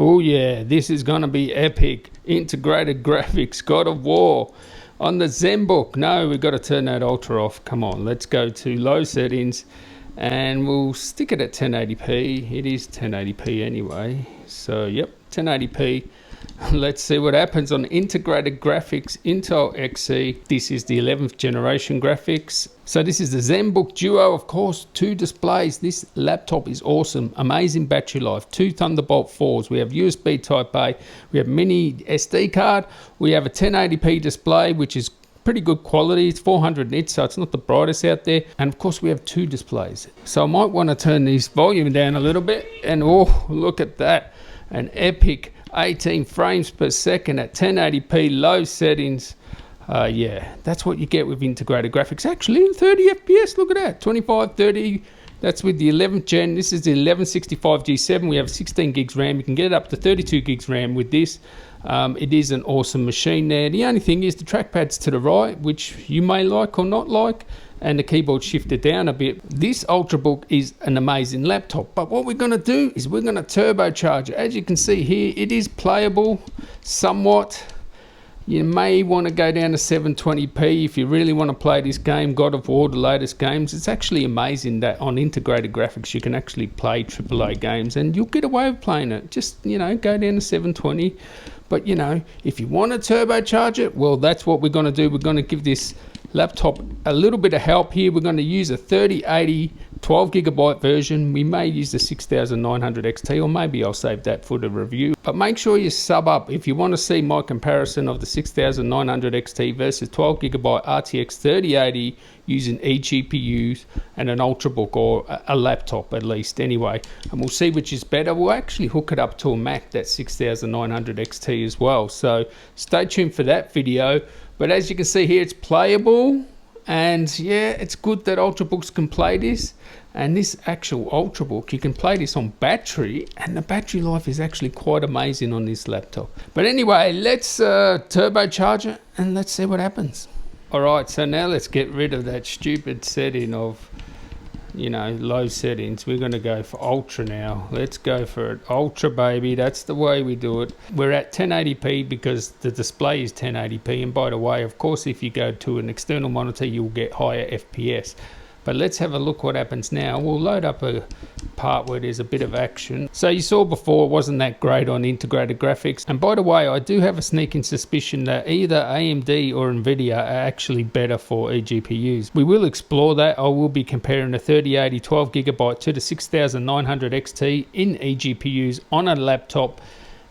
Oh yeah, this is gonna be epic. Integrated graphics, God of War on the Zenbook. No, we've got to turn that ultra off. Come on, let's go to low settings and we'll stick it at 1080p. It is 1080p anyway, so yep, 1080p. Let's see what happens on integrated graphics, Intel Xe. This is the 11th generation graphics. So this is the Zenbook Duo, of course, 2 displays. This laptop is awesome, amazing battery life, 2 Thunderbolt 4s. We have USB Type A, we have mini SD card, we have a 1080p display, which is pretty good quality. It's 400 nits, so it's not the brightest out there. And of course we have 2 displays. So I might want to turn this volume down a little bit. And oh, look at that, an epic 18 frames per second at 1080p low settings. Yeah, that's what you get with integrated graphics. Actually, 30 FPS, look at that, 25, 30. That's with the 11th gen. This is the 1165 G7. We have 16 gigs RAM. You can get it up to 32 gigs RAM with this. It is an awesome machine there. The only thing is the trackpad's to the right, which you may like or not like, and the keyboard shifted down a bit. This Ultrabook is an amazing laptop, but what we're going to do is we're going to turbocharge it. As you can see here, it is playable somewhat. You may want to go down to 720p if you really want to play this game, God of War, the latest games. It's actually amazing that on integrated graphics you can actually play AAA games and you'll get away with playing it. Just, you know, go down to 720. But, you know, if you want to turbocharge it, well, that's what we're going to do. We're going to give this laptop a little bit of help here. We're going to use a 3080 12GB version. We may use the 6900 XT, or maybe I'll save that for the review. But make sure you sub up if you want to see my comparison of the 6900 XT versus 12GB RTX 3080 using eGPUs and an Ultrabook, or a laptop at least anyway. And we'll see which is better. We'll actually hook it up to a Mac, that 6900 XT as well. So stay tuned for that video. But as you can see here, it's playable. And yeah, it's good that Ultrabooks can play this. And this actual Ultrabook, you can play this on battery, and the battery life is actually quite amazing on this laptop. But anyway, let's turbocharge it and let's see what happens. Alright, so now let's get rid of that stupid setting of, you know, low settings. We're going to go for ultra now. Let's go for it. Ultra, baby. That's the way we do it. We're at 1080p because the display is 1080p. And by the way, of course, if you go to an external monitor, you'll get higher FPS. But let's have a look what happens now. We'll load up a part where there's a bit of action. So you saw before, it wasn't that great on integrated graphics. And by the way, I do have a sneaking suspicion that either AMD or Nvidia are actually better for eGPUs. We will explore that. I will be comparing the 3080 12GB to the 6900 XT in eGPUs on a laptop,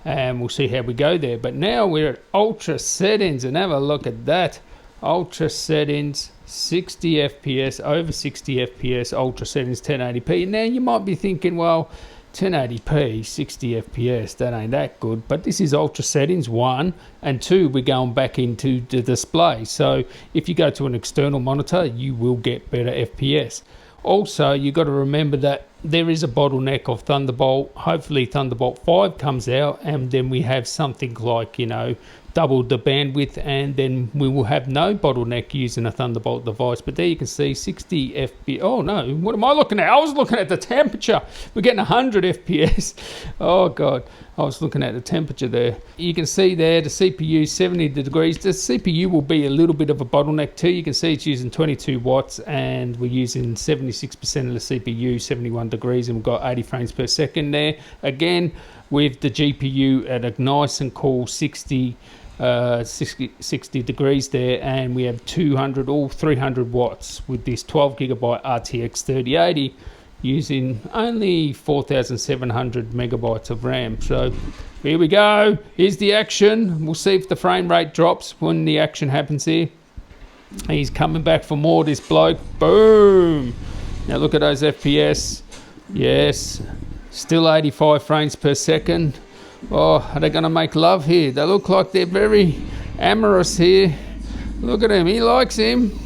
and we'll see how we go there. But now we're at ultra settings, and have a look at that. Ultra settings, 60 FPS, over 60 FPS, ultra settings 1080p. Now you might be thinking, well, 1080p, 60 FPS, that ain't that good. But this is ultra settings, 1, and 2, we're going back into the display. So if you go to an external monitor, you will get better FPS. Also, you got to remember that there is a bottleneck of Thunderbolt. Hopefully Thunderbolt 5 comes out, and then we have something like, you know, double the bandwidth, and then we will have no bottleneck using a Thunderbolt device. But there you can see 60 FPS. Oh no, what am I looking at? I was looking at the temperature. We're getting 100 FPS. Oh god, I was looking at the temperature there. You can see there the CPU 70 degrees. The CPU will be a little bit of a bottleneck too. You can see it's using 22 watts and we're using 76% of the CPU, 71 degrees, and we've got 80 frames per second there. Again, with the GPU at a nice and cool 60 degrees there, and we have 200 or 300 watts with this 12GB RTX 3080 using only 4700 megabytes of RAM. So here we go, here's the action. We'll see if the frame rate drops when the action happens here. He's coming back for more, this bloke. Boom! Now look at those FPS. Yes, still 85 frames per second. Oh, are they going to make love here? They look like they're very amorous here. Look at him, he likes him.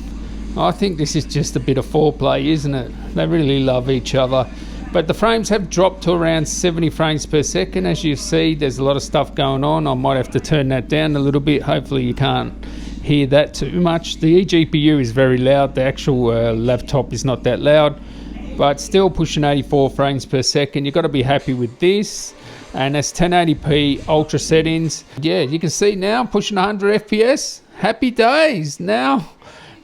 I think this is just a bit of foreplay, isn't it? They really love each other. But the frames have dropped to around 70 frames per second. As you see, there's a lot of stuff going on. I might have to turn that down a little bit. Hopefully you can't hear that too much. The eGPU is very loud. The actual laptop is not that loud, but still pushing 84 frames per second. You've got to be happy with this. and it's 1080p ultra settings. Yeah, you can see now pushing 100 FPS. Happy days. Now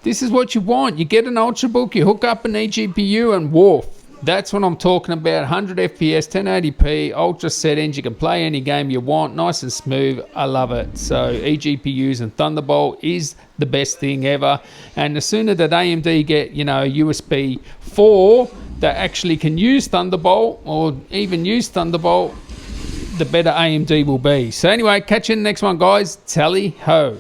this is what you want. You get an Ultrabook, you hook up an eGPU, and woof. That's what I'm talking about. 100 FPS, 1080p, ultra settings. You can play any game you want, nice and smooth. I love it. So eGPUs and Thunderbolt is the best thing ever. And the sooner that AMD get, you know, USB 4 that actually can use Thunderbolt, or even use Thunderbolt, the better AMD will be. So anyway, catch you in the next one, guys. Tally ho.